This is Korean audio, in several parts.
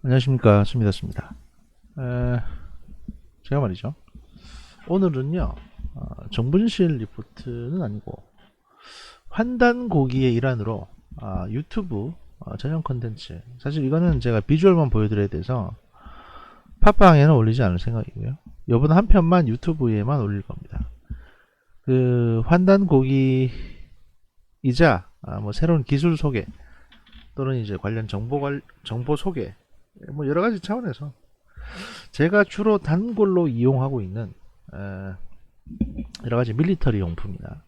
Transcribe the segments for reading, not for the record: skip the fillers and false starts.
안녕하십니까, 수미다스입니다. 제가 말이죠, 오늘은요, 정분실 리포트는 아니고 환단고기의 일환으로 유튜브 전용 컨텐츠, 사실 이거는 제가 비주얼만 보여드려야 돼서 팟빵에는 올리지 않을 생각이고요. 요번 한 편만 유튜브에만 올릴 겁니다. 그 환단고기이자 뭐 새로운 기술 소개 또는 이제 관련 정보 소개, 뭐 여러 가지 차원에서 제가 주로 단골로 이용하고 있는 여러 가지 밀리터리 용품이나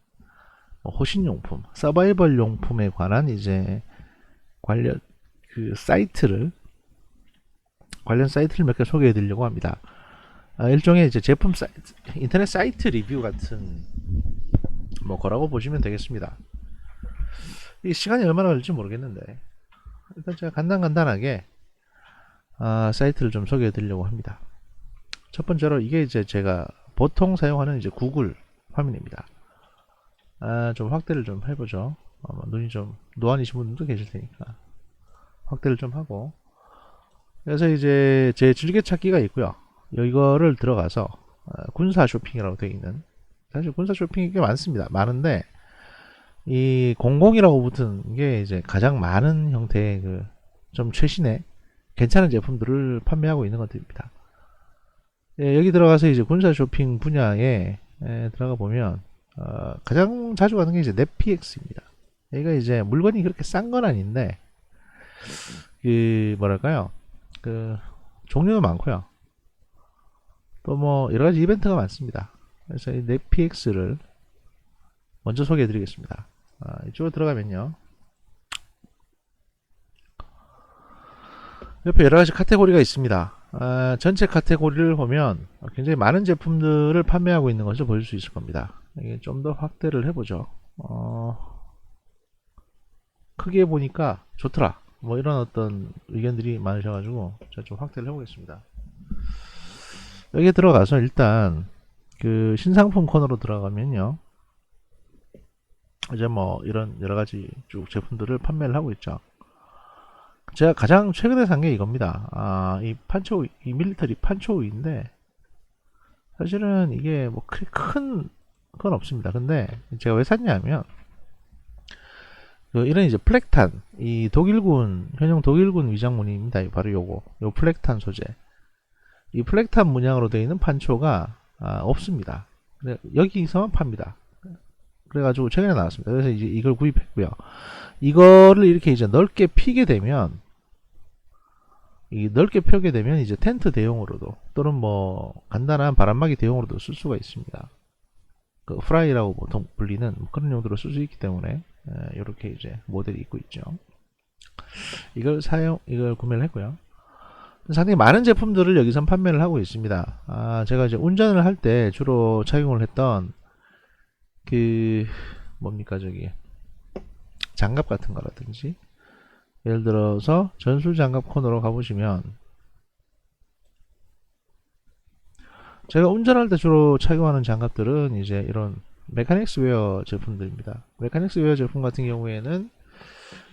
뭐 호신 용품, 서바이벌 용품에 관한 이제 관련 그 관련 사이트를 몇 개 소개해 드리려고 합니다. 일종의 이제 제품 사이트, 인터넷 사이트 리뷰 같은 뭐 거라고 보시면 되겠습니다. 이 시간이 얼마나 걸릴지 모르겠는데 일단 제가 간단하게 사이트를 좀 소개해 드리려고 합니다. 첫 번째로 이게 이제 제가 보통 사용하는 이제 구글 화면입니다. 좀 확대를 좀 해보죠. 눈이 좀 노안이신 분들도 계실 테니까 확대를 좀 하고, 그래서 이제 제 즐겨찾기가 있고요. 이거를 들어가서 군사 쇼핑이라고 되어 있는, 사실 군사 쇼핑이 꽤 많습니다. 많은데 이 00이라고 붙은 게 이제 가장 많은 형태의 그 좀 최신의 괜찮은 제품들을 판매하고 있는 것들입니다. 예, 여기 들어가서 이제 군사 쇼핑 분야에 들어가 보면 가장 자주 가는 게 이제 넷피엑스입니다. 여기가 이제 물건이 그렇게 싼 건 아닌데 그 뭐랄까요, 그 종류도 많고요. 또 뭐 여러 가지 이벤트가 많습니다. 그래서 이 넷피엑스를 먼저 소개해 드리겠습니다. 이쪽으로 들어가면요, 옆에 여러 가지 카테고리가 있습니다. 전체 카테고리를 보면 굉장히 많은 제품들을 판매하고 있는 것을 보실 수 있을 겁니다. 이게 좀 더 확대를 해보죠. 크게 보니까 좋더라, 뭐 이런 어떤 의견들이 많으셔가지고 제가 좀 확대를 해보겠습니다. 여기에 들어가서 일단 그 신상품 코너로 들어가면요, 이제 뭐 이런 여러 가지 쭉 제품들을 판매를 하고 있죠. 제가 가장 최근에 산 게 이겁니다. 이 판초우, 이 밀리터리 판초우인데 사실은 이게 뭐 크게 큰 건 없습니다. 근데 제가 왜 샀냐면 그 이런 이제 플렉탄, 이 독일군 현용 독일군 위장무늬입니다. 바로 요 플렉탄 소재, 이 플렉탄 문양으로 되어 있는 판초가 없습니다. 여기서만 팝니다. 그래가지고 최근에 나왔습니다. 그래서 이제 이걸 구입했고요. 이거를 이렇게 이제 넓게 피게 되면, 이 넓게 펴게 되면 이제 텐트 대용으로도 또는 뭐 간단한 바람막이 대용으로도 쓸 수가 있습니다. 그 프라이라고 보통 불리는 그런 용도로 쓸 수 있기 때문에 이렇게 이제 모델이 있고 있죠. 이걸 구매를 했고요. 상당히 많은 제품들을 여기서 판매를 하고 있습니다. 제가 이제 운전을 할 때 주로 착용을 했던 그 뭡니까, 저기 장갑 같은 거라든지, 예를 들어서 전술장갑 코너로 가보시면 제가 운전할 때 주로 착용하는 장갑들은 이제 이런 메카닉스 웨어 제품들입니다. 메카닉스 웨어 제품 같은 경우에는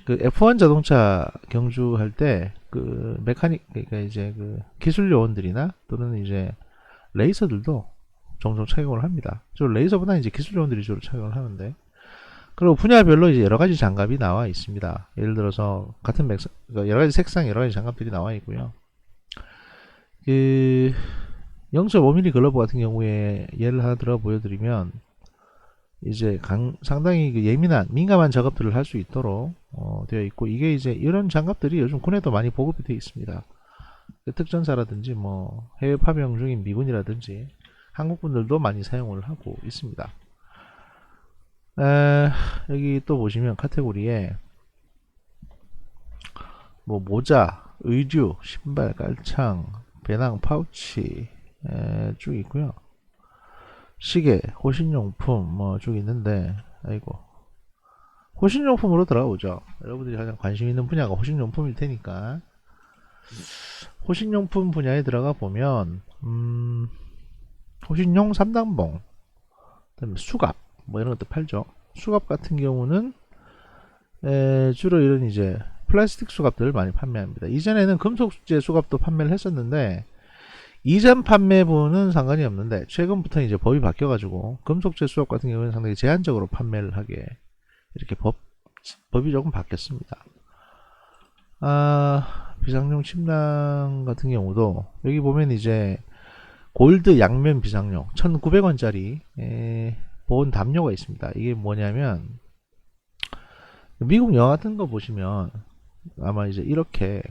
그 F1 자동차 경주할 때 그 그러니까 이제 그 기술 요원들이나 또는 이제 레이서들도 종종 착용을 합니다. 주로 레이서보다 이제 기술 요원들이 주로 착용을 하는데, 그리고 분야별로 이제 여러 가지 장갑이 나와 있습니다. 예를 들어서 같은 그러니까 여러 가지 색상 여러 가지 장갑들이 나와 있고요. 그 0.5mm 글러브 같은 경우에 예를 하나 들어 보여드리면 이제 상당히 그 민감한 작업들을 할 수 있도록 되어 있고, 이게 이제 이런 장갑들이 요즘 군에도 많이 보급이 되어 있습니다. 그 특전사라든지 뭐 해외 파병 중인 미군이라든지 한국 분들도 많이 사용을 하고 있습니다. 여기 또 보시면 카테고리에 뭐 모자, 의류, 신발, 깔창, 배낭, 파우치 쭉 있고요. 시계, 호신용품 뭐 쭉 있는데, 아이고, 호신용품으로 들어가보죠. 여러분들이 가장 관심 있는 분야가 호신용품일 테니까 호신용품 분야에 들어가 보면 호신용 3단봉, 그다음에 수갑 뭐 이런 것도 팔죠. 수갑 같은 경우는 주로 이런 이제 플라스틱 수갑들을 많이 판매합니다. 이전에는 금속재 수갑도 판매를 했었는데 이전 판매분은 상관이 없는데 최근부터 이제 법이 바뀌어가지고 금속재 수갑 같은 경우는 상당히 제한적으로 판매를 하게 이렇게 법이 조금 바뀌었습니다. 비상용 침낭 같은 경우도 여기 보면 이제 골드 양면 비상용 1,900원짜리 보온 담요가 있습니다. 이게 뭐냐면 미국 영화 같은 거 보시면 아마 이제 이렇게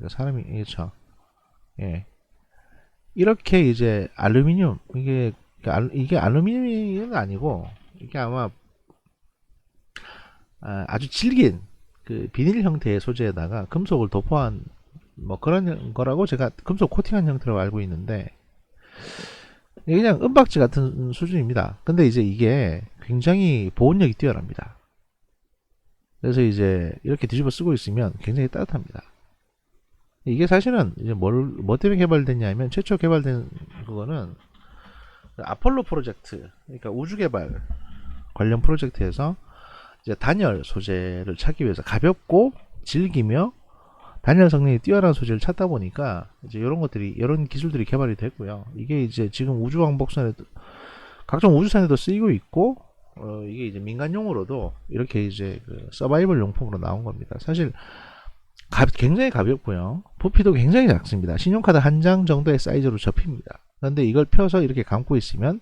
사람이 그렇죠. 예. 이렇게 이제 알루미늄 이게 알루미늄은 아니고 이게 아마 아주 질긴 그 비닐 형태의 소재에다가 금속을 도포한 뭐 그런 거라고 제가 금속 코팅한 형태로 알고 있는데 그냥 은박지 같은 수준입니다. 근데 이제 이게 굉장히 보온력이 뛰어납니다. 그래서 이제 이렇게 뒤집어 쓰고 있으면 굉장히 따뜻합니다. 이게 사실은 이제 뭐 때문에 개발됐냐면 최초 개발된 그거는 아폴로 프로젝트, 그러니까 우주 개발 관련 프로젝트에서 이제 단열 소재를 찾기 위해서 가볍고 질기며 단열 성능이 뛰어난 소재를 찾다 보니까 이제 이런 기술들이 개발이 됐고요. 이게 이제 지금 우주왕복선에도 각종 우주선에도 쓰이고 있고 이게 이제 민간용으로도 이렇게 이제 그 서바이벌 용품으로 나온 겁니다. 사실 굉장히 가볍고요. 부피도 굉장히 작습니다. 신용카드 한 장 정도의 사이즈로 접힙니다. 그런데 이걸 펴서 이렇게 감고 있으면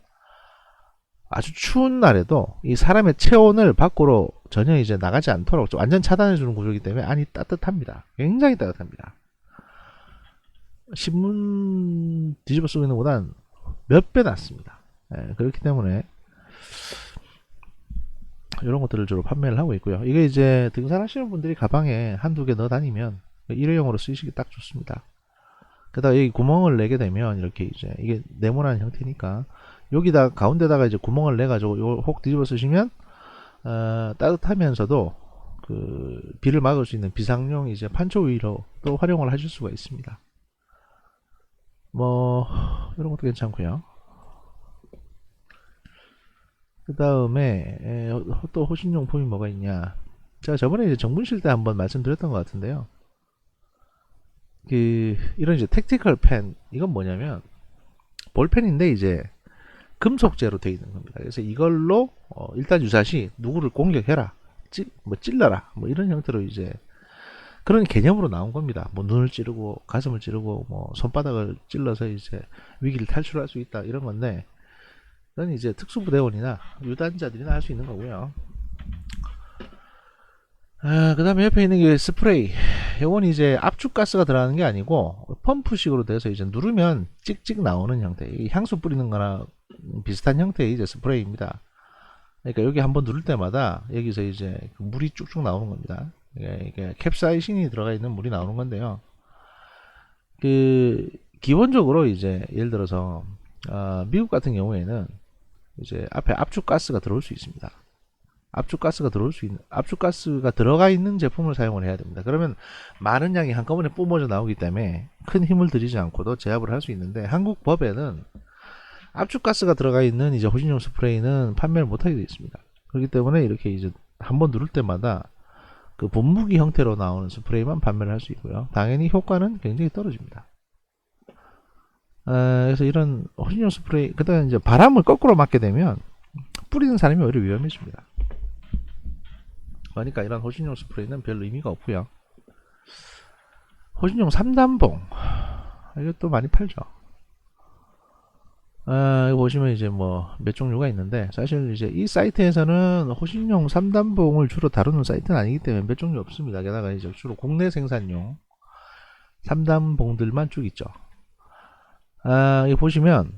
아주 추운 날에도 이 사람의 체온을 밖으로 전혀 이제 나가지 않도록 완전 차단해주는 구조이기 때문에 안이 따뜻합니다. 굉장히 따뜻합니다. 신문 뒤집어 쓰고 있는 것보다는 몇 배 낫습니다. 그렇기 때문에 이런 것들을 주로 판매를 하고 있고요. 이게 이제 등산하시는 분들이 가방에 한두 개 넣어 다니면 일회용으로 쓰시기 딱 좋습니다. 게다가 여기 구멍을 내게 되면 이렇게 이제 이게 네모난 형태니까 여기다 가운데다가 이제 구멍을 내 가지고 이걸 혹 뒤집어 쓰시면 따뜻하면서도 그 비를 막을 수 있는 비상용 이제 판초 위로 또 활용을 하실 수가 있습니다. 뭐 이런 것도 괜찮고요. 그 다음에 또 호신용품이 뭐가 있냐. 제가 저번에 이제 정분실 때 한번 말씀드렸던 것 같은데요. 이런 이제 택티컬 펜, 이건 뭐냐면 볼펜인데 이제 금속재로 되어 있는 겁니다. 그래서 이걸로 일단 유사시 누구를 공격해라, 찔러라, 뭐 이런 형태로 이제 그런 개념으로 나온 겁니다. 뭐 눈을 찌르고 가슴을 찌르고 뭐 손바닥을 찔러서 이제 위기를 탈출할 수 있다 이런 건데, 이건 이제 특수부대원이나 유단자들이나 할 수 있는 거고요. 그 다음에 옆에 있는 게 스프레이. 이건 이제 압축가스가 들어가는 게 아니고 펌프식으로 돼서 이제 누르면 찍찍 나오는 형태, 향수 뿌리는 거나 비슷한 형태의 이제 스프레이입니다. 그러니까 여기 한번 누를 때마다 여기서 이제 물이 쭉쭉 나오는 겁니다. 이게 캡사이신이 들어가 있는 물이 나오는 건데요. 기본적으로 이제 예를 들어서 미국 같은 경우에는 이제 앞에 압축가스가 들어올 수 있습니다. 압축가스가 들어가 있는 제품을 사용을 해야 됩니다. 그러면 많은 양이 한꺼번에 뿜어져 나오기 때문에 큰 힘을 들이지 않고도 제압을 할 수 있는데, 한국 법에는 압축가스가 들어가 있는 이제 호신용 스프레이는 판매를 못하게 되어 있습니다. 그렇기 때문에 이렇게 이제 한번 누를 때마다 그 분무기 형태로 나오는 스프레이만 판매를 할 수 있고요. 당연히 효과는 굉장히 떨어집니다. 그래서 이런 호신용 스프레이, 그다음에 이제 바람을 거꾸로 맞게 되면 뿌리는 사람이 오히려 위험해집니다. 그러니까 이런 호신용 스프레이는 별 의미가 없고요. 호신용 3단봉, 이것도 많이 팔죠. 여기 보시면 이제 뭐 몇 종류가 있는데, 사실 이제 이 사이트에서는 호신용 3단봉을 주로 다루는 사이트는 아니기 때문에 몇 종류 없습니다. 게다가 이제 주로 국내 생산용 3단봉들만 쭉 있죠. 여기 보시면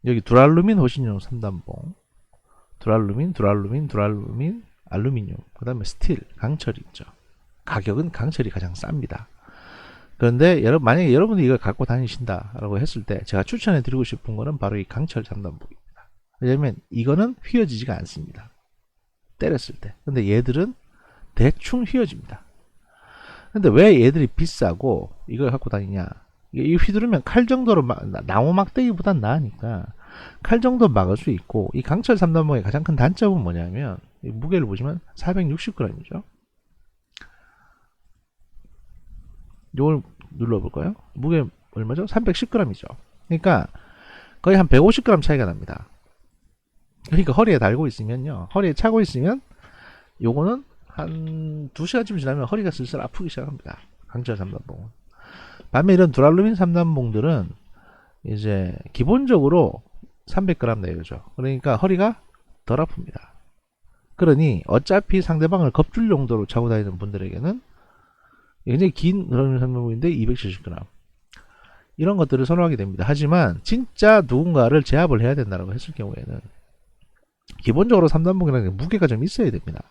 여기 두랄루민 호신용 3단봉, 두랄루민, 알루미늄, 그 다음에 스틸, 강철이 있죠. 가격은 강철이 가장 쌉니다. 그런데 만약에 여러분이 이걸 갖고 다니신다 라고 했을 때 제가 추천해 드리고 싶은 거는 바로 이 강철 3단봉입니다. 왜냐면 이거는 휘어지지가 않습니다. 때렸을 때. 근데 얘들은 대충 휘어집니다. 근데 왜 얘들이 비싸고 이걸 갖고 다니냐. 이 휘두르면 칼 정도로 나무 막대기보단 나으니까 칼 정도 막을 수 있고, 이 강철 3단봉의 가장 큰 단점은 뭐냐면 이 무게를 보시면 460g이죠. 이걸 눌러볼까요? 무게 얼마죠? 310g이죠. 그러니까 거의 한 150g 차이가 납니다. 그러니까 허리에 달고 있으면요, 허리에 차고 있으면 요거는 한 2시간쯤 지나면 허리가 슬슬 아프기 시작합니다. 강철 3단봉은. 반면 이런 두랄루민 3단봉들은 이제 기본적으로 300g 내외죠. 그러니까 허리가 덜 아픕니다. 그러니 어차피 상대방을 겁줄 용도로 차고 다니는 분들에게는 굉장히 긴 두랄루민 3단봉인데 270g 이런 것들을 선호하게 됩니다. 하지만 진짜 누군가를 제압을 해야 된다고 했을 경우에는 기본적으로 3단봉이라는 게 무게가 좀 있어야 됩니다.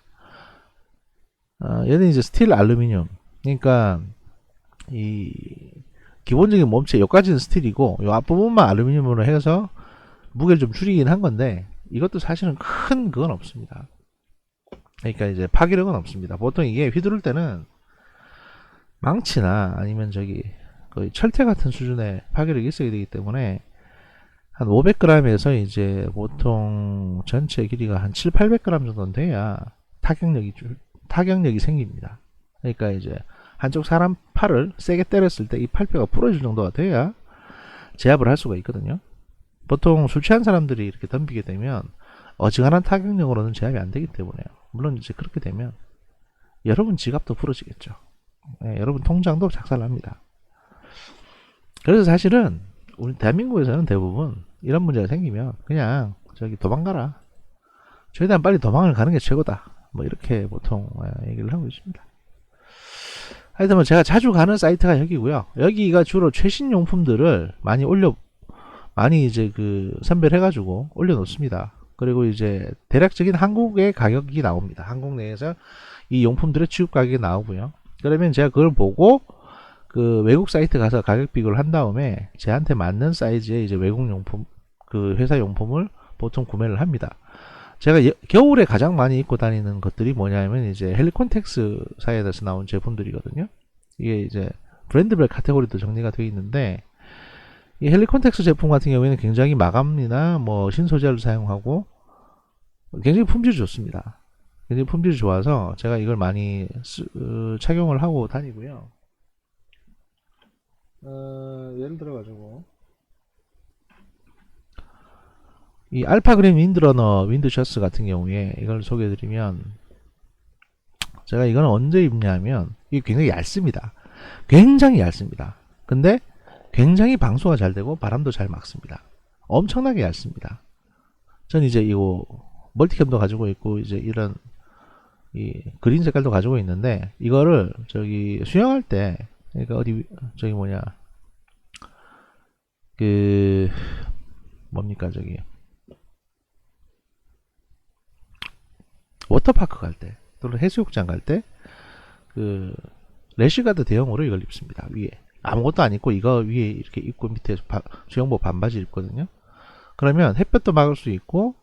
얘는 이제 스틸 알루미늄, 그러니까 이 기본적인 몸체 여기까지는 스틸이고 요 앞부분만 알루미늄으로 해서 무게를 좀 줄이긴 한 건데 이것도 사실은 큰 그건 없습니다. 그러니까 이제 파괴력은 없습니다. 보통 이게 휘두를 때는 망치나 아니면 저기 거의 철퇴 같은 수준의 파괴력이 있어야 되기 때문에 한 500g에서 이제 보통 전체 길이가 한 7, 800g 정도는 돼야 타격력이 생깁니다. 그러니까 이제 한쪽 사람 팔을 세게 때렸을 때 이 팔뼈가 부러질 정도가 돼야 제압을 할 수가 있거든요. 보통 술 취한 사람들이 이렇게 덤비게 되면 어지간한 타격력으로는 제압이 안 되기 때문에요. 물론 이제 그렇게 되면 여러분 지갑도 부러지겠죠. 네, 여러분 통장도 작살납니다. 그래서 사실은 우리 대한민국에서는 대부분 이런 문제가 생기면 그냥 저기 도망가라, 최대한 빨리 도망을 가는 게 최고다, 뭐 이렇게 보통 얘기를 하고 있습니다. 하여튼 뭐 제가 자주 가는 사이트가 여기고요. 여기가 주로 최신 용품들을 많이 이제 그 선별해가지고 올려놓습니다. 그리고 이제 대략적인 한국의 가격이 나옵니다. 한국 내에서 이 용품들의 취급 가격이 나오고요. 그러면 제가 그걸 보고 그 외국 사이트 가서 가격 비교를 한 다음에 저한테 맞는 사이즈의 이제 외국 용품, 그 회사 용품을 보통 구매를 합니다. 제가 겨울에 가장 많이 입고 다니는 것들이 뭐냐면 이제 헬리콘텍스 사이에서 나온 제품들이거든요. 이게 이제 브랜드별 카테고리도 정리가 되어 있는데 이 헬리콘텍스 제품 같은 경우에는 굉장히 마감이나 뭐 신소재를 사용하고 굉장히 품질이 좋습니다. 굉장히 품질이 좋아서 제가 이걸 많이 착용을 하고 다니고요. 예를 들어가지고 이 알파그린 윈드러너 윈드셔츠 같은 경우에 이걸 소개해드리면, 제가 이건 언제 입냐면 이게 굉장히 얇습니다. 굉장히 얇습니다. 근데 굉장히 방수가 잘 되고 바람도 잘 막습니다. 엄청나게 얇습니다. 전 이제 이거 멀티캠도 가지고 있고 이제 이런 이 그린 색깔도 가지고 있는데 이거를 저기 수영할 때, 그러니까 어디 저기 뭐냐 그 뭡니까 저기 워터파크 갈 때 또는 해수욕장 갈 때 그 래시가드 대용으로 이걸 입습니다. 위에 아무것도 안 입고 이거 위에 이렇게 입고 밑에 수영복 반바지 입거든요. 그러면 햇볕도 막을 수 있고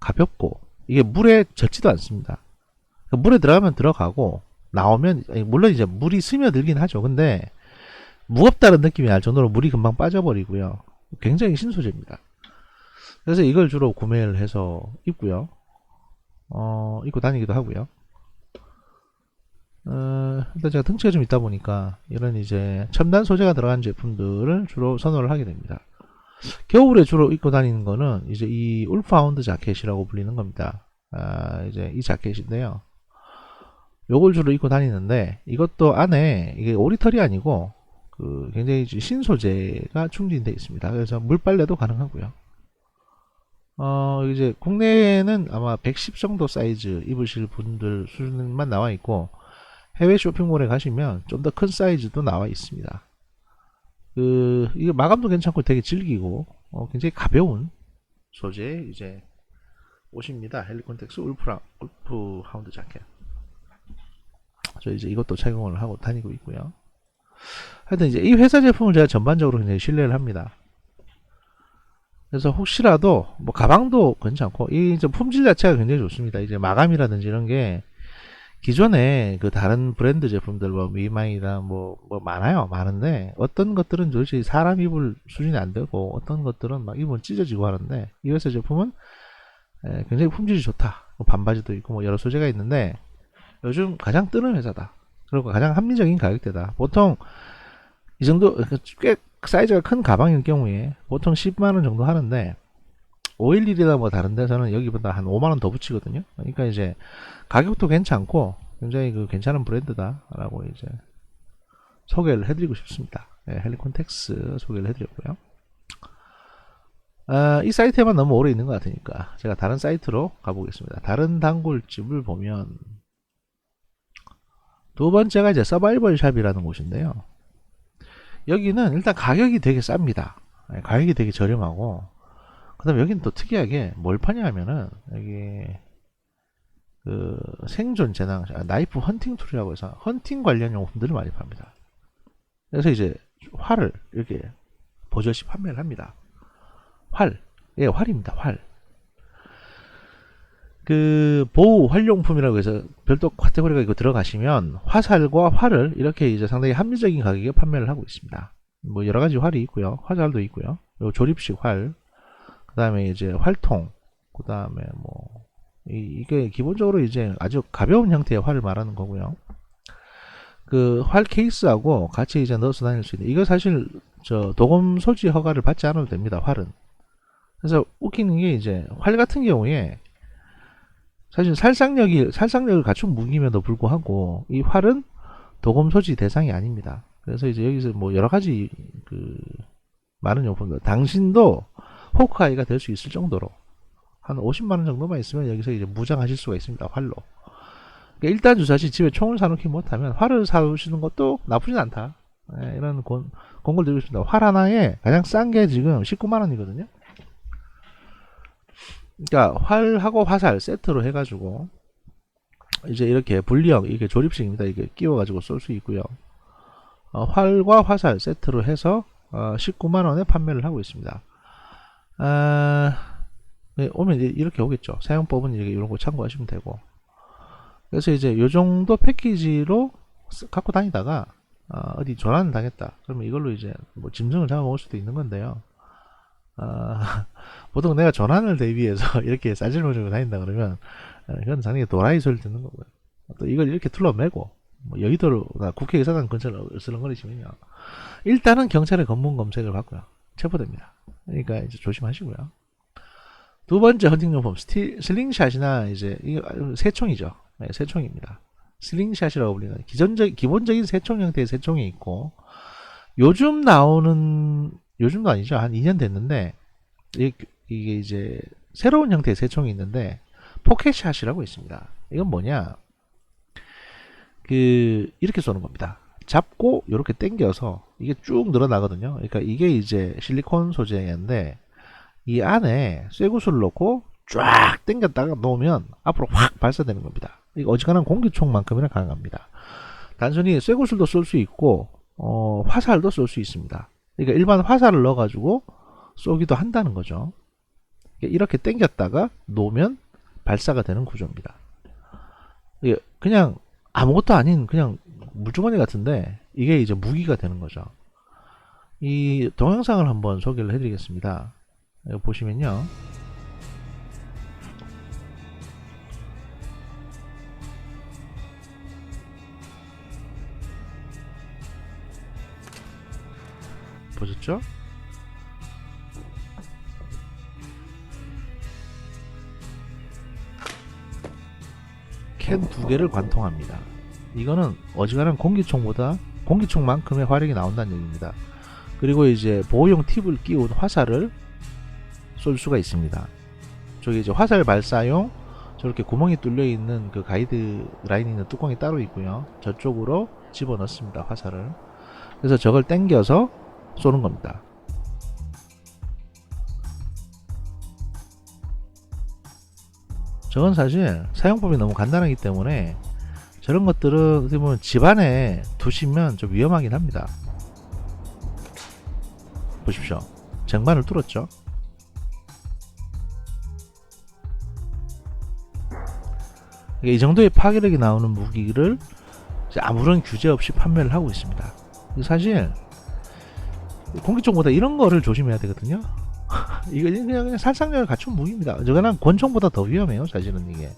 가볍고 이게 물에 젖지도 않습니다. 물에 들어가면 들어가고 나오면 물론 이제 물이 스며들긴 하죠. 근데 무겁다는 느낌이 날 정도로 물이 금방 빠져버리고요. 굉장히 신소재입니다. 그래서 이걸 주로 구매를 해서 입고요. 입고 다니기도 하고요. 일단 제가 등치가 좀 있다 보니까 이런 이제 첨단 소재가 들어간 제품들을 주로 선호를 하게 됩니다. 겨울에 주로 입고 다니는 거는 이제 이 울프하운드 자켓이라고 불리는 겁니다. 이제 이 자켓인데요. 요걸 주로 입고 다니는데 이것도 안에 이게 오리털이 아니고 그 굉장히 신소재가 충진되어 있습니다. 그래서 물빨래도 가능하고요. 이제 국내에는 아마 110 정도 사이즈 입으실 분들 수준만 나와 있고 해외 쇼핑몰에 가시면 좀 더 큰 사이즈도 나와 있습니다. 이게 마감도 괜찮고 되게 질기고 굉장히 가벼운 소재의 이제 옷입니다. 헬리콘텍스 울프 하운드 자켓. 저 이제 이것도 착용을 하고 다니고 있고요. 하여튼 이제 이 회사 제품을 제가 전반적으로 굉장히 신뢰를 합니다. 그래서 혹시라도 뭐 가방도 괜찮고 이 품질 자체가 굉장히 좋습니다. 이제 마감이라든지 이런 게 기존에 그 다른 브랜드 제품들 뭐 미망이다 뭐 많아요. 많은데 어떤 것들은 도대체 사람 입을 수준이 안 되고 어떤 것들은 막 입으면 찢어지고 하는데 이 회사 제품은 굉장히 품질이 좋다. 뭐 반바지도 있고 뭐 여러 소재가 있는데 요즘 가장 뜨는 회사다. 그리고 가장 합리적인 가격대다. 보통 이 정도 꽤 사이즈가 큰 가방일 경우에 보통 10만원 정도 하는데 511이나 뭐 다른 데서는 여기보다 한 5만원 더 붙이거든요. 그러니까 이제 가격도 괜찮고 굉장히 그 괜찮은 브랜드다 라고 이제 소개를 해드리고 싶습니다. 네, 헬리콘텍스 소개를 해드렸고요. 이 사이트에만 너무 오래 있는 것 같으니까 제가 다른 사이트로 가보겠습니다. 다른 단골집을 보면 두 번째가 이제 서바이벌 샵이라는 곳인데요. 여기는 일단 가격이 되게 쌉니다. 가격이 되게 저렴하고, 그 다음에 여기는 또 특이하게 뭘 파냐 하면은 여기 그 생존 재난 나이프 헌팅 툴이라고 해서 헌팅 관련 용품들을 많이 팝니다. 그래서 이제 활을 이렇게 버젓이 판매를 합니다. 활, 예, 활입니다. 활. 그 보호 활용품이라고 해서 별도 카테고리가 이거 들어가시면 화살과 활을 이렇게 이제 상당히 합리적인 가격에 판매를 하고 있습니다. 뭐 여러 가지 활이 있고요. 화살도 있고요. 요 조립식 활, 그 다음에 이제 활통, 그 다음에 뭐 이게 기본적으로 이제 아주 가벼운 형태의 활을 말하는 거고요. 그 활 케이스하고 같이 이제 넣어서 다닐 수 있는, 이거 사실 저 도금 소지 허가를 받지 않아도 됩니다. 활은. 그래서 웃기는 게 이제 활 같은 경우에 사실 살상력을 갖춘 무기임에도 불구하고 이 활은 도금 소지 대상이 아닙니다. 그래서 이제 여기서 뭐 여러 가지 그 많은 용품들, 당신도 호크아이가 될 수 있을 정도로 한 50만원 정도만 있으면 여기서 이제 무장하실 수가 있습니다. 활로. 그러니까 일단 주사시 집에 총을 사놓기 못하면 활을 사오시는 것도 나쁘진 않다. 네, 이런 공고를 드리고 있습니다. 활 하나에 가장 싼 게 지금 19만원이거든요. 그러니까 활하고 화살 세트로 해가지고 이제 이렇게 분리형, 이게 조립식입니다. 이게 끼워가지고 쏠 수 있고요. 활과 화살 세트로 해서 19만원에 판매를 하고 있습니다. 네, 오면 이렇게 오겠죠. 사용법은 이런 거 참고하시면 되고. 그래서 이제 요 정도 패키지로 갖고 다니다가 어디 전환을 당했다. 그러면 이걸로 이제 뭐 짐승을 잡아먹을 수도 있는 건데요. 보통 내가 전환을 대비해서 이렇게 쌀질을 들고 다닌다 그러면 이건 상당히 도라이 소리를 듣는 거고요. 또 이걸 이렇게 둘러매고 뭐 여의도나 국회의사당 근처를 으슬렁거리시면요, 일단은 경찰의 검문 검색을 받고요, 체포됩니다. 그러니까 이제 조심하시고요. 두 번째 헌팅용품 슬링샷이나 이제 이거 새총이죠. 네, 새총입니다. 슬링샷이라고 불리는 기본적인 새총 형태의 새총이 있고, 요즘도 아니죠. 한 2년 됐는데 이게 이제 새로운 형태의 새총이 있는데 포켓샷이라고 있습니다. 이건 뭐냐, 그 이렇게 쏘는 겁니다. 잡고 이렇게 당겨서 이게 쭉 늘어나거든요. 그러니까 이게 이제 실리콘 소재인데 이 안에 쇠구슬을 넣고 쫙 당겼다가 놓으면 앞으로 확 발사되는 겁니다. 이거 어지간한 공기총만큼이나 강합니다. 단순히 쇠구슬도 쏠 수 있고 화살도 쏠 수 있습니다. 그러니까 일반 화살을 넣어가지고 쏘기도 한다는 거죠. 이렇게 당겼다가 놓으면 발사가 되는 구조입니다. 이게 그냥 아무것도 아닌 그냥 물주머니 같은데 이게 이제 무기가 되는 거죠. 이 동영상을 한번 소개를 해드리겠습니다. 여기 보시면요, 보셨죠? 캔 2개를 관통합니다. 이거는 어지간한 공기총만큼의 화력이 나온다는 얘기입니다. 그리고 이제 보호용 팁을 끼운 화살을 쏠 수가 있습니다. 저기 이제 화살 발사용 저렇게 구멍이 뚫려 있는 그 가이드 라인 있는 뚜껑이 따로 있고요. 저쪽으로 집어넣습니다. 화살을. 그래서 저걸 당겨서 쏘는 겁니다. 저건 사실 사용법이 너무 간단하기 때문에 저런 것들은 어떻게 보면 집안에 두시면 좀 위험하긴 합니다. 보십시오. 쟁반을 뚫었죠. 이 정도의 파괴력이 나오는 무기를 아무런 규제 없이 판매를 하고 있습니다. 사실 공기총보다 이런 거를 조심해야 되거든요. 이거 그냥 살상력을 갖춘 무기입니다. 저거는 권총보다 더 위험해요, 사실은 이게.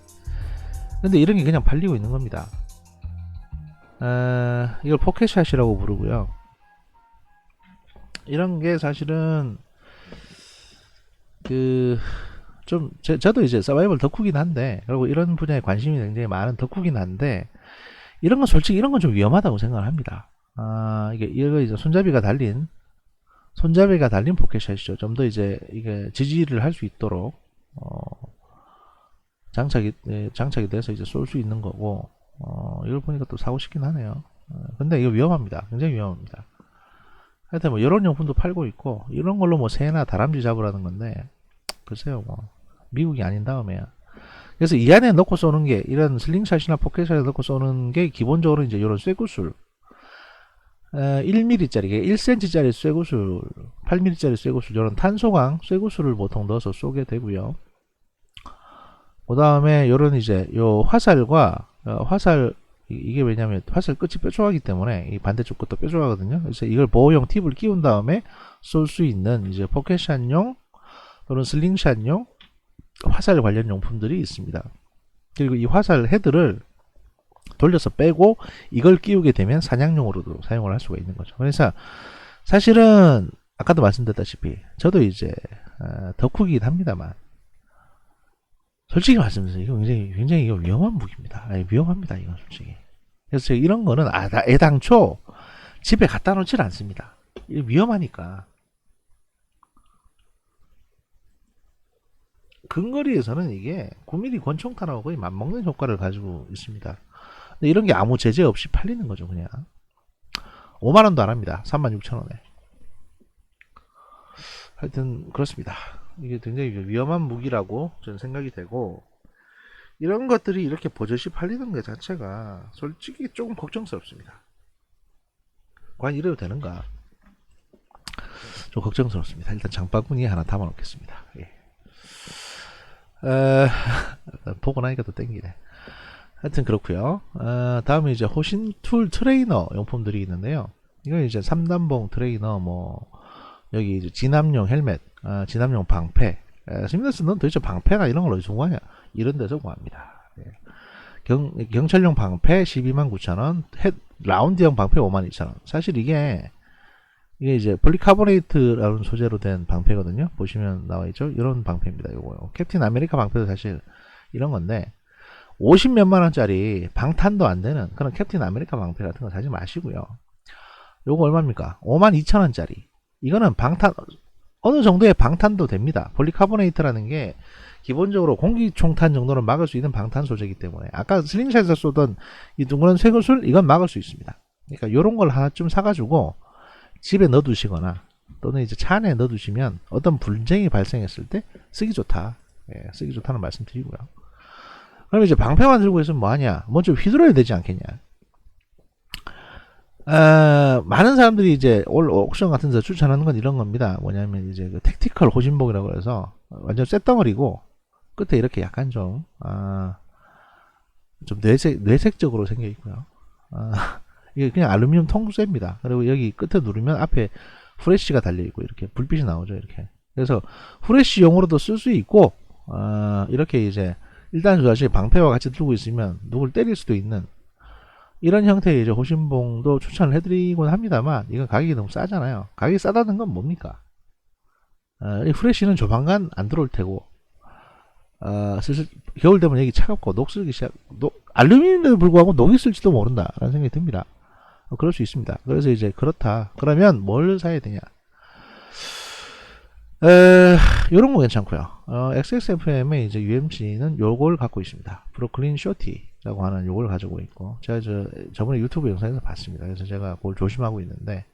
근데 이런 게 그냥 팔리고 있는 겁니다. 이걸 포켓샷이라고 부르고요. 이런 게 사실은 그 좀 저도 이제 서바이벌 덕후긴 한데, 그리고 이런 분야에 관심이 굉장히 많은 덕후긴 한데, 이런 건 솔직히 이런 건 좀 위험하다고 생각을 합니다. 이거 이제 손잡이가 달린 포켓샷이죠. 좀 더 이제 이게 지지를 할 수 있도록 장착이 돼서 이제 쏠 수 있는 거고, 이걸 보니까 또 사고 싶긴 하네요. 근데 이거 위험합니다. 굉장히 위험합니다. 하여튼 뭐 이런 용품도 팔고 있고, 이런 걸로 뭐 새나 다람쥐 잡으라는 건데, 글쎄요, 뭐 미국이 아닌 다음에야. 그래서 이 안에 넣고 쏘는 게, 이런 슬링샷이나 포켓샷에 넣고 쏘는 게 기본적으로 이제 이런 쇠구슬, 1mm짜리, 1cm짜리 쇠구슬, 8mm짜리 쇠구슬, 이런 탄소광 쇠구슬을 보통 넣어서 쏘게 되고요. 그 다음에 요런 이제 요 화살과 화살, 이게 왜냐면 화살 끝이 뾰족하기 때문에 이 반대쪽 끝도 뾰족하거든요. 그래서 이걸 보호용 팁을 끼운 다음에 쏠 수 있는 이제 포켓샷용 또는 슬링샷용 화살 관련 용품들이 있습니다. 그리고 이 화살 헤드를 돌려서 빼고 이걸 끼우게 되면 사냥용으로도 사용을 할 수가 있는 거죠. 그래서 사실은 아까도 말씀드렸다시피 저도 이제 덕후긴 합니다만, 솔직히 말씀드려서 이거 굉장히 이거 위험한 무기입니다. 위험합니다, 이건 솔직히. 그래서 이런 거는 애당초 집에 갖다 놓질 않습니다. 위험하니까. 근거리에서는 이게 9mm 권총탄하고 거의 맞먹는 효과를 가지고 있습니다. 근데 이런 게 아무 제재 없이 팔리는 거죠, 그냥. 5만원도 안 합니다. 36,000원에. 하여튼 그렇습니다. 이게 굉장히 위험한 무기라고 저는 생각이 되고, 이런 것들이 이렇게 버젓이 팔리는 것 자체가 솔직히 조금 걱정스럽습니다. 과연 이래도 되는가? 좀 걱정스럽습니다. 일단 장바구니에 하나 담아 놓겠습니다. 예. 보고 나니까 또 땡기네. 하여튼 그렇고요. 다음에 이제 호신툴 트레이너 용품들이 있는데요. 이건 이제 3단봉 트레이너, 뭐 여기 이제 진압용 헬멧, 진압용 방패. 시민더스 넌 도대체 방패나 이런 걸 어디서 구하냐? 이런 데서 구합니다. 예. 경찰용 방패 129,000원, 라운드형 방패 52,000원. 사실 이게 이제 폴리카보네이트라는 소재로 된 방패거든요. 보시면 나와있죠. 이런 방패입니다. 요거요. 캡틴 아메리카 방패도 사실 이런 건데, 50몇만 원짜리 방탄도 안 되는 그런 캡틴 아메리카 방패 같은 거 사지 마시고요. 요거 얼마입니까? 52,000원짜리. 이거는 방탄, 어느 정도의 방탄도 됩니다. 폴리카보네이트라는 게 기본적으로 공기총탄 정도는 막을 수 있는 방탄 소재이기 때문에, 아까 슬링샷에서 쏘던 이 둥그런 쇠구슬, 이건 막을 수 있습니다. 그러니까 요런 걸 하나쯤 사가지고 집에 넣어두시거나 또는 이제 차 안에 넣어두시면 어떤 분쟁이 발생했을 때 쓰기 좋다. 예, 쓰기 좋다는 말씀 드리고요. 그럼 이제 방패만 들고 있으면 뭐하냐? 뭐 좀 휘둘러야 되지 않겠냐? 많은 사람들이 이제 올 옥션 같은 데서 추천하는 건 이런 겁니다. 뭐냐면 이제 그 택티컬 호신복이라고 해서 완전 쇳덩어리고 끝에 이렇게 약간 좀 뇌색적으로 생겨 있고요. 이게 그냥 알루미늄 통째입니다. 그리고 여기 끝에 누르면 앞에 후레쉬가 달려있고 이렇게 불빛이 나오죠. 이렇게. 그래서 후레쉬용으로도 쓸 수 있고, 이렇게 이제 일단 조사시 방패와 같이 들고 있으면 누굴 때릴 수도 있는 이런 형태의 이제 호신봉도 추천을 해드리곤 합니다만, 이건 가격이 너무 싸잖아요. 가격이 싸다는 건 뭡니까? 이 후레쉬는 조만간 안 들어올 테고, 슬슬 겨울 되면 여기 차갑고 알루미늄에도 불구하고 녹이 쓸지도 모른다라는 생각이 듭니다. 그럴 수 있습니다. 그래서 이제 그렇다. 그러면 뭘 사야 되냐? 요런 거 괜찮고요. XXFM의 이제 UMC는 요걸 갖고 있습니다. 브루클린 쇼티라고 하는 요걸 가지고 있고, 제가 저번에 유튜브 영상에서 봤습니다. 그래서 제가 그걸 조심하고 있는데,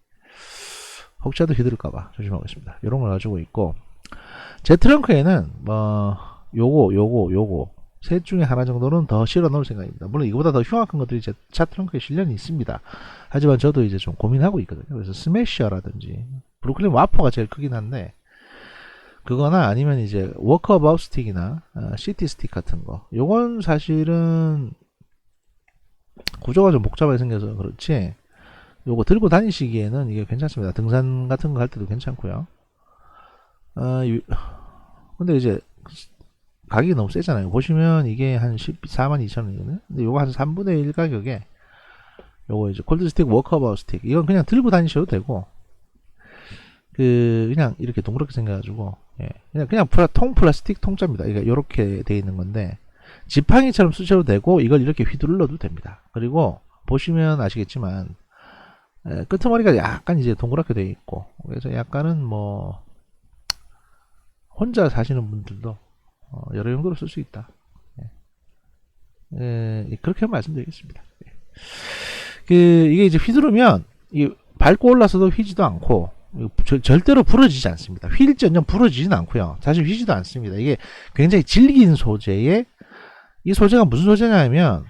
혹시라도 휘두를까봐 조심하고 있습니다. 요런 걸 가지고 있고, 제 트렁크에는 뭐 요거 셋 중에 하나 정도는 더 실어 넣을 생각입니다. 물론 이거보다 더 흉악한 것들이 제 차 트렁크에 실려는 있습니다. 하지만 저도 이제 좀 고민하고 있거든요. 그래서 스매셔라든지 브루클린 와퍼가 제일 크긴 한데, 그거나 아니면 이제 워커어바웃 스틱이나 시티 스틱 같은 거, 요건 사실은 구조가 좀 복잡하게 생겨서 그렇지 요거 들고 다니시기에는 이게 괜찮습니다. 등산 같은 거 할 때도 괜찮고요. 근데 이제 가격이 너무 세잖아요. 보시면 이게 한 142,000원이거든요. 근데 요거 한 3분의 1 가격에 요거 이제 콜드 스틱 워커어바웃 스틱, 이건 그냥 들고 다니셔도 되고, 그냥 이렇게 동그랗게 생겨가지고, 예, 그냥 통 플라스틱 통짜입니다. 이게 이렇게 돼 있는 건데 지팡이처럼 쓰셔도 되고 이걸 이렇게 휘둘러도 됩니다. 그리고 보시면 아시겠지만 끄트머리가 약간 이제 동그랗게 되어 있고, 그래서 약간은 뭐 혼자 사시는 분들도 여러 용도로 쓸 수 있다. 그렇게 말씀드리겠습니다. 이게 이제 휘두르면 밟고 올라서도 휘지도 않고 절대로 부러지지 않습니다. 휠전혀 부러지진 않고요. 사실 휘지도 않습니다. 이게 굉장히 질긴 소재에, 이 소재가 무슨 소재냐면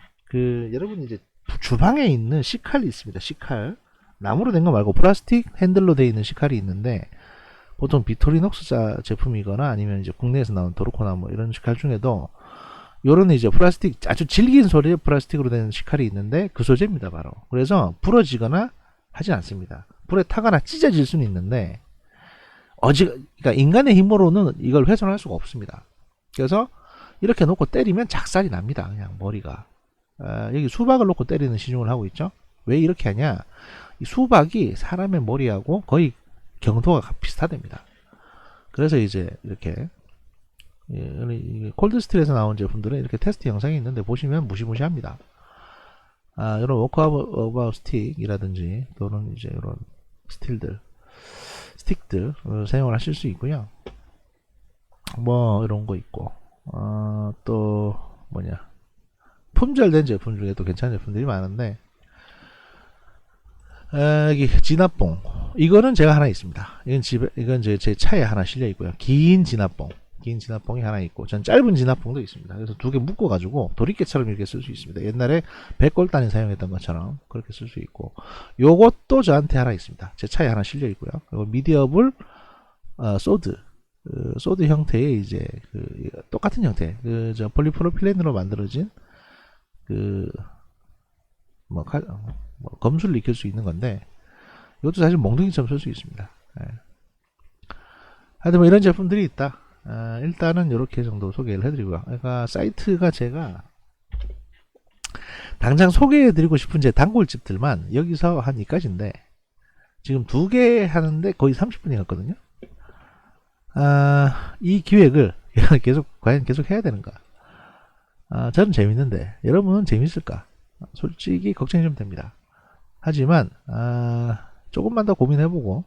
여러분 이제 주방에 있는 식칼이 있습니다. 식칼, 나무로 된 거 말고 플라스틱 핸들로 되어 있는 식칼이 있는데 보통 비토리녹스 제품이거나 아니면 이제 국내에서 나온 도르코나 뭐 이런 식칼 중에도 요런 이제 플라스틱, 아주 질긴 소재의 플라스틱으로 된 식칼이 있는데 그 소재입니다, 바로. 그래서 부러지거나 하진 않습니다. 불에 타거나 찢어질 수는 있는데 그러니까 인간의 힘으로는 이걸 훼손할 수가 없습니다. 그래서 이렇게 놓고 때리면 작살이 납니다. 그냥 머리가. 여기 수박을 놓고 때리는 시중을 하고 있죠. 왜 이렇게 하냐? 이 수박이 사람의 머리하고 거의 경도가 비슷하답니다. 그래서 이제 이렇게 콜드스틸에서 나온 제품들은 이렇게 테스트 영상이 있는데 보시면 무시무시합니다. 이런 워크어바웃 스틱이라든지 또는 이제 이런 스틱들 사용을 하실 수 있고요. 뭐 이런 거 있고, 또 뭐냐, 품절된 제품 중에 또 괜찮은 제품들이 많은데, 여기 진압봉, 이거는 제가 하나 있습니다. 이건 제 차에 하나 실려 있고요. 긴 진압봉이 하나 있고, 전 짧은 진압봉도 있습니다. 그래서 두 개 묶어 가지고 도리깨처럼 이렇게 쓸 수 있습니다. 옛날에 백골단이 사용했던 것처럼 그렇게 쓸 수 있고, 요것도 저한테 하나 있습니다. 제 차에 하나 실려 있고요. 그리고 미디어블 소드 형태의 이제 똑같은 형태, 저 폴리프로필렌으로 만들어진 검수를 익힐 수 있는 건데, 이것도 사실 몽둥이처럼 쓸 수 있습니다. 하여튼 뭐 이런 제품들이 있다. 일단은 이렇게 정도 소개를 해드리고요. 그러니까 사이트가 제가 당장 소개해드리고 싶은 제 단골집들만 여기서 한 이까지인데, 지금 2개 하는데 거의 30분이 갔거든요. 이 기획을 과연 계속 해야 되는가? 저는 재밌는데 여러분은 재밌을까? 솔직히 걱정이 좀 됩니다. 하지만 조금만 더 고민해보고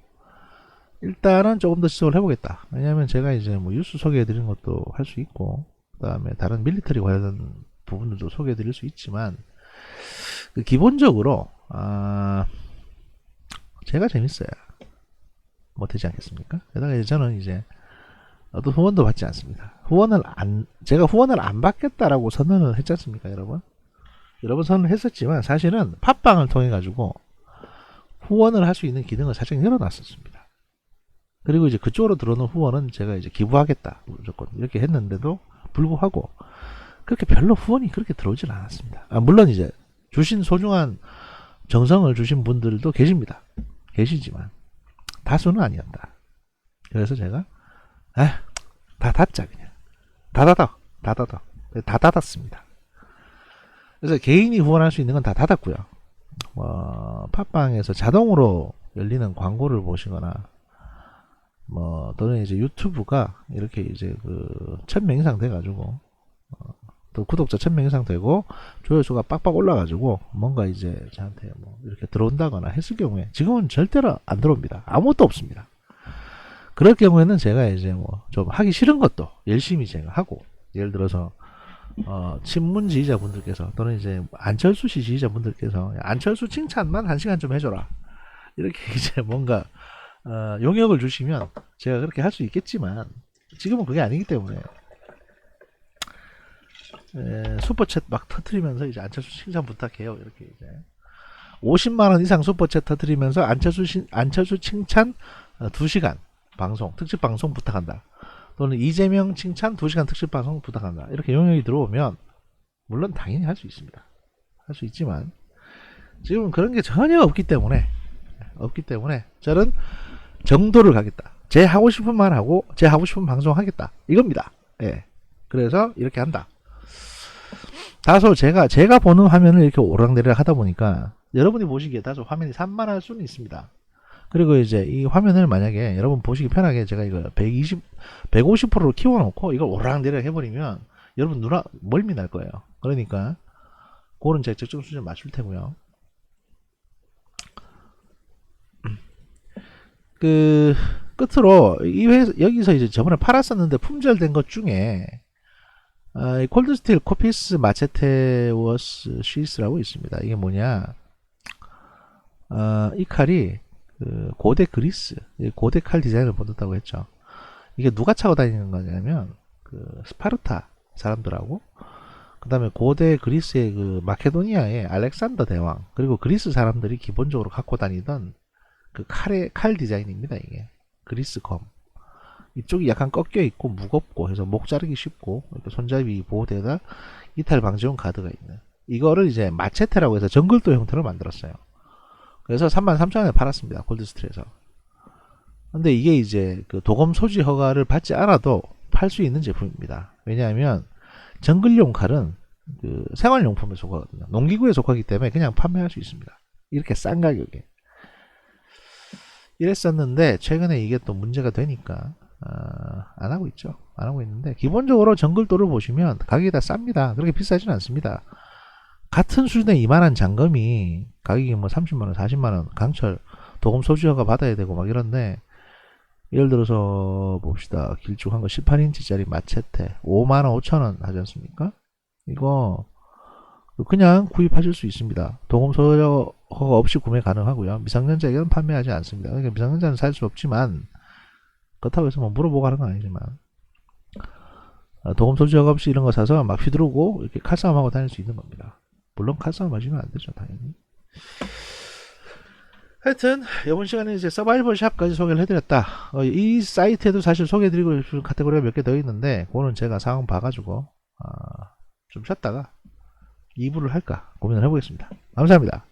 일단은 조금 더 시작을 해보겠다. 왜냐하면 제가 이제 뭐 뉴스 소개해드리는 것도 할 수 있고, 그 다음에 다른 밀리터리 관련 부분들도 소개해드릴 수 있지만, 기본적으로 제가 재밌어야 뭐 되지 않겠습니까? 게다가 이제 저는 이제 어떤 후원도 받지 않습니다. 제가 후원을 안 받겠다라고 선언을 했지 않습니까, 여러분? 여러분 선언을 했었지만 사실은 팟빵을 통해 가지고 후원을 할 수 있는 기능을 살짝 열어놨었습니다. 그리고 이제 그쪽으로 들어오는 후원은 제가 이제 기부하겠다 무조건 이렇게 했는데도 불구하고 그렇게 별로 후원이 그렇게 들어오질 않았습니다. 물론 이제 주신 소중한 정성을 주신 분들도 계시지만 다수는 아니었다. 그래서 제가 다 닫자, 그냥 다 닫았습니다. 그래서 개인이 후원할 수 있는 건 다 닫았고요. 팟빵에서 자동으로 열리는 광고를 보시거나 또는 이제 유튜브가 이렇게 이제 1000명 이상 돼가지고 또 구독자 1000명 이상 되고 조회수가 빡빡 올라가지고 뭔가 이제 저한테 뭐 이렇게 들어온다거나 했을 경우에, 지금은 절대로 안 들어옵니다. 아무것도 없습니다. 그럴 경우에는 제가 이제 뭐 좀 하기 싫은 것도 열심히 제가 하고, 예를 들어서 친문 지지자분들께서 또는 이제 안철수 씨 지지자분들께서 안철수 칭찬만 1시간 좀 해줘라, 이렇게 이제 뭔가 용역을 주시면 제가 그렇게 할 수 있겠지만, 지금은 그게 아니기 때문에 슈퍼챗 막 터트리면서 이제 안철수 칭찬 부탁해요, 이렇게 이제 50만원 이상 슈퍼챗 터트리면서 안철수 칭찬 2시간 방송, 특집 방송 부탁한다, 또는 이재명 칭찬 2시간 특집 방송 부탁한다, 이렇게 용역이 들어오면 물론 당연히 할 수 있습니다. 할 수 있지만 지금은 그런 게 전혀 없기 때문에 저는 정도를 가겠다. 제 하고 싶은 말 하고 제 하고 싶은 방송 하겠다, 이겁니다. 예. 그래서 이렇게 한다. 다소 제가 보는 화면을 이렇게 오락내리락 하다 보니까 여러분이 보시기에 다소 화면이 산만할 수는 있습니다. 그리고 이제 이 화면을 만약에 여러분 보시기 편하게 제가 이거 150%로 키워놓고 이걸 오락내락 해버리면 여러분 멀미 날 거예요. 그러니까 그거는 제가 적정 수준 맞출 테고요. 그 끝으로 여기서 이제 저번에 팔았었는데 품절된 것 중에 이 콜드스틸 코피스 마체테 워스 시스라고 있습니다. 이게 뭐냐? 이 칼이 그 고대 그리스, 고대 칼 디자인을 본다고 했죠. 이게 누가 차고 다니는 거냐면 그 스파르타 사람들하고 그 다음에 고대 그리스의 그 마케도니아의 알렉산더 대왕 그리고 그리스 사람들이 기본적으로 갖고 다니던 그 칼 디자인입니다. 이게 그리스 검. 이쪽이 약간 꺾여 있고 무겁고 해서 목 자르기 쉽고 이렇게 손잡이 보호대에다 이탈 방지용 가드가 있는 이거를 이제 마체테라고 해서 정글도 형태로 만들었어요. 그래서 33,000원에 팔았습니다. 골드스트리에서. 근데 이게 이제 그 도검 소지 허가를 받지 않아도 팔 수 있는 제품입니다. 왜냐하면 정글용 칼은 그 생활용품에 속하거든요. 농기구에 속하기 때문에 그냥 판매할 수 있습니다. 이렇게 싼 가격에. 이랬었는데 최근에 이게 또 문제가 되니까 안 하고 있죠. 안 하고 있는데 기본적으로 정글도를 보시면 가격이 다 쌉니다. 그렇게 비싸진 않습니다. 같은 수준의 이만한 잔금이 가격이 뭐 30만원 40만원 강철 도금 소지허가 받아야 되고 막 이런데 예를 들어서 봅시다. 길쭉한 거 18인치짜리 마체테 5만원 5천원 하지 않습니까? 이거 그냥 구입하실 수 있습니다. 도금 소지허가 없이 구매 가능하고요. 미성년자에게는 판매하지 않습니다. 그러니까 미성년자는 살 수 없지만 그렇다고 해서 뭐 물어보고 하는 건 아니지만 도금 소지허가 없이 이런 거 사서 막 휘두르고 이렇게 칼싸움하고 다닐 수 있는 겁니다. 물론 칼싸움 하시면 안 되죠, 당연히. 하여튼 이번 시간에 이제 서바이벌 샵까지 소개를 해드렸다. 이 사이트에도 사실 소개해드리고 싶은 카테고리가 몇 개 더 있는데 그거는 제가 상황 봐가지고 좀 쉬었다가 2부를 할까 고민을 해보겠습니다. 감사합니다.